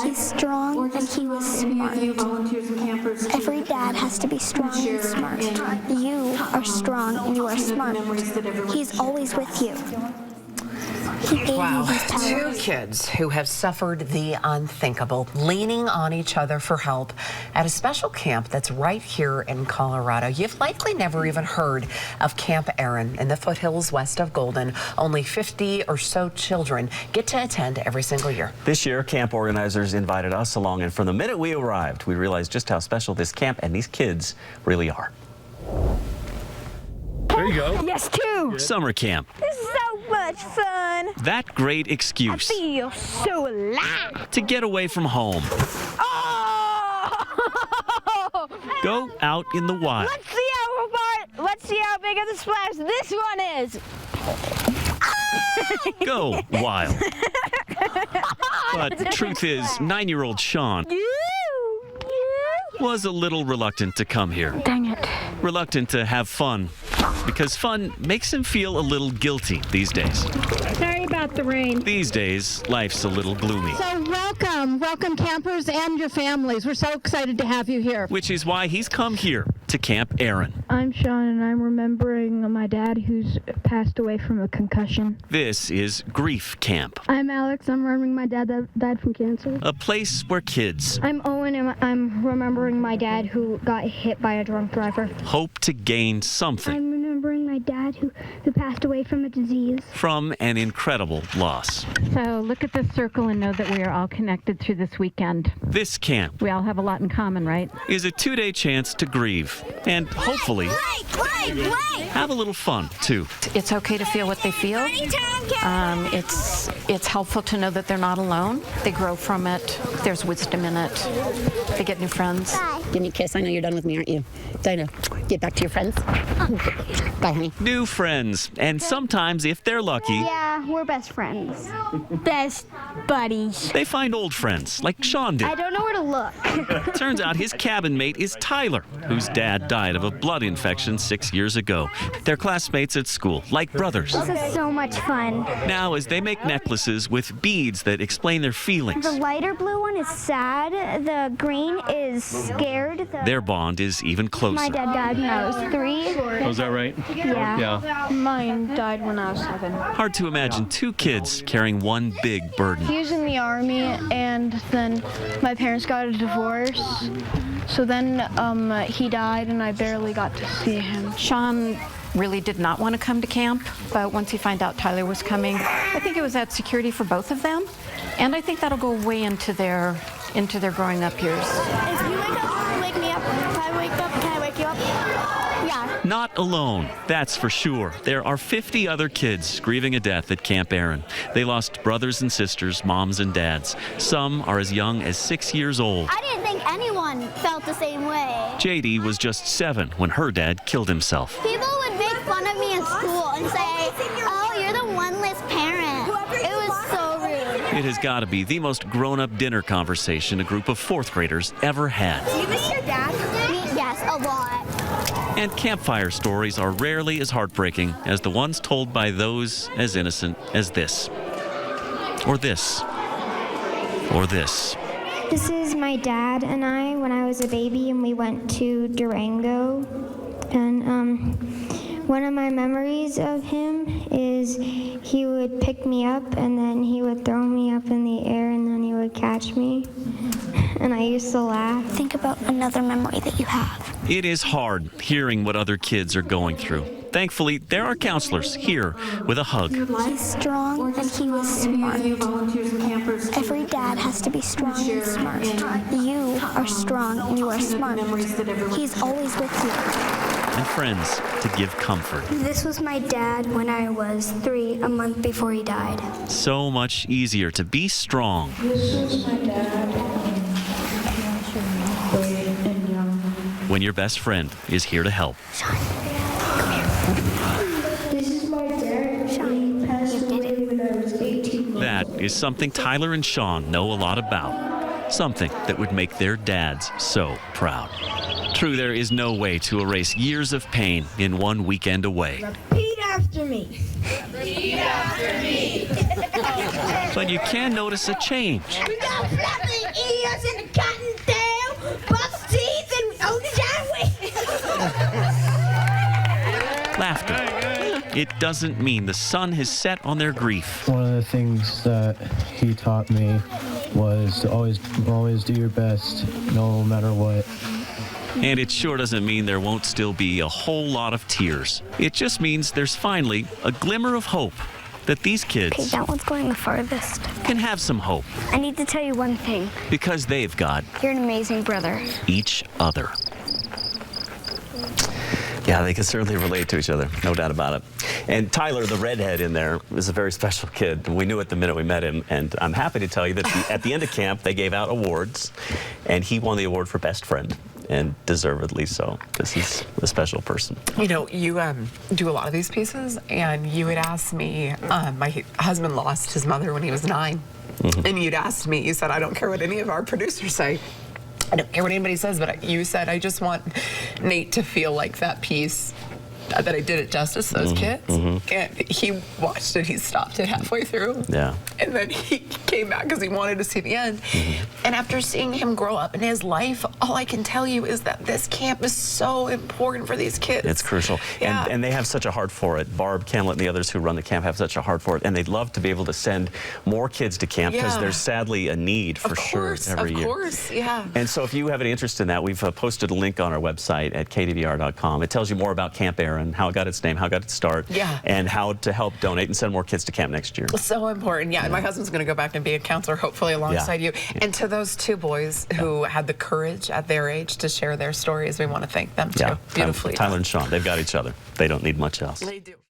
He's strong and he was smart. Every dad has to be strong and smart. You are strong and you are smart. He's always with you. He gave you his power. 2 kids who have suffered the unthinkable, leaning on each other for help at a special camp that's right here in Colorado. You've likely never even heard of Camp Erin in the foothills west of Golden. Only 50 or so children get to attend every single year. This year, camp organizers invited us along, and from the minute we arrived, we realized just how special this camp and these kids really are. There you go. Yes, 2. Summer camp. This is so much fun. That great excuse I feel so alive. to get away from home. Oh! Go out in the wild. Let's see how big of the splash this one is. Go wild. But the truth is, 9-year-old Sean was a little reluctant to come here. Dang it. Reluctant to have fun, because fun makes him feel a little guilty these days. Sorry about the rain. These days, life's a little gloomy. So welcome campers and your families. We're so excited to have you here. Which is why he's come here to Camp Erin. I'm Sean, and I'm remembering my dad who's passed away from a concussion. This is Grief Camp, I'm Alex. I'm remembering my dad that died from cancer. a place where kids I'm Owen, and I'm remembering my dad who got hit by a drunk driver. hope to gain something I'm remembering my dad who passed away from a disease. from an incredible loss. So look at this circle and know that we are all connected through this weekend. This camp We all have a lot in common, right? is a 2-day chance to grieve and hopefully have a little fun, too. It's okay to feel what they feel. It's helpful to know that they're not alone. They grow from it. There's wisdom in it. They get new friends. Give me a kiss. I know you're done with me, aren't you? Dinah, get back to your friends. Bye, honey. New friends, and sometimes, if they're lucky, Yeah, we're best friends. Best buddies. they find old friends, like Sean did. I don't know where to look. Turns out his cabin mate is Tyler, whose dad died of a blood infection 6 years ago. They're classmates at school, like brothers. This is so much fun. Now, as they make necklaces with beads that explain their feelings, The lighter blue one is sad. The green is scared. their bond is even closer. My dad died when I was 3. Oh, is that right? Yeah. Yeah. Mine died when I was 7. Hard to imagine 2 kids carrying one big burden. He was in the Army, and then my parents got a divorce. So then he died, and I barely got to see him. Sean really did not want to come to camp, but once he found out Tyler was coming, I think it was that security for both of them, and I think that'll go way into their growing up years. If you wake up, wake me up. If I wake up, can I wake you up? Yeah. Not alone, that's for sure. There are 50 other kids grieving a death at Camp Erin. They lost brothers and sisters, moms and dads. Some are as young as 6 years old. I didn't think anyone felt the same way. JD was just 7 when her dad killed himself. People would make fun of me in school and say, oh, you're the one-less parent. It was so rude. It has got to be the most grown-up dinner conversation a group of 4th graders ever had. Do you miss your dad? Yes, a lot. And campfire stories are rarely as heartbreaking as the ones told by those as innocent as this. Or this. Or this. This is my dad and I when I was a baby, and we went to Durango. And one of my memories of him is he would pick me up, and then he would throw me up in the air, and then he would catch me. And I used to laugh. Think about another memory that you have. It is hard hearing what other kids are going through. Thankfully, there are counselors here with a hug. He's strong and he was smart. Every dad has to be strong and smart. You are strong and you are smart. He's always with you. And friends to give comfort. This was my dad when I was 3, a month before he died. So much easier to be strong. This is my dad. When your best friend is here to help. This is my dad. He passed away when I was 18. That is something Tyler and Sean know a lot about. Something that would make their dads so proud. True, there is no way to erase years of pain in one weekend away. Repeat after me. Repeat after me. But you can notice a change. We got fluffy us in a cottontail, buck teeth, and old John Wick. Laughter. It doesn't mean the sun has set on their grief. One of the things that he taught me was to always do your best, no matter what. And it sure doesn't mean there won't still be a whole lot of tears. It just means there's finally a glimmer of hope that these kids Okay, that one's going the farthest. can have some hope I need to tell you one thing. because they've got You're an amazing brother. each other. Yeah, they can certainly relate to each other, no doubt about it. And Tyler, the redhead in there, is a very special kid. We knew it the minute we met him, and I'm happy to tell you that at the end of camp, they gave out awards, and he won the award for best friend, and deservedly so, because he's a special person. You know, you do a lot of these pieces, and you had asked me, my husband lost his mother when he was 9, and you'd asked me, you said, I don't care what any of our producers say. I don't care what anybody says, but you said, I just want Nate to feel like that piece, that I did it justice to those kids. And he watched it, he stopped it halfway through. Yeah. And then he came back because he wanted to see the end. And after seeing him grow up in his life, all I can tell you is that this camp is so important for these kids. It's crucial. Yeah. And they have such a heart for it. Barb, Camlet, and the others who run the camp have such a heart for it. And they'd love to be able to send more kids to camp because Yeah. there's sadly a need for sure every year. Of course, yeah. And so if you have any interest in that, we've posted a link on our website at kdvr.com. It tells you more about Camp Erin, how it got its name, how it got its start, Yeah. and how to help donate and send more kids to camp next year. So important, yeah. And my husband's going to go back and be a counselor, hopefully alongside you. And to those 2 boys who had the courage at their age to share their stories, we want to thank them too. Yeah, Beautifully Tyler done. and Sean, they've got each other. They don't need much else. They do.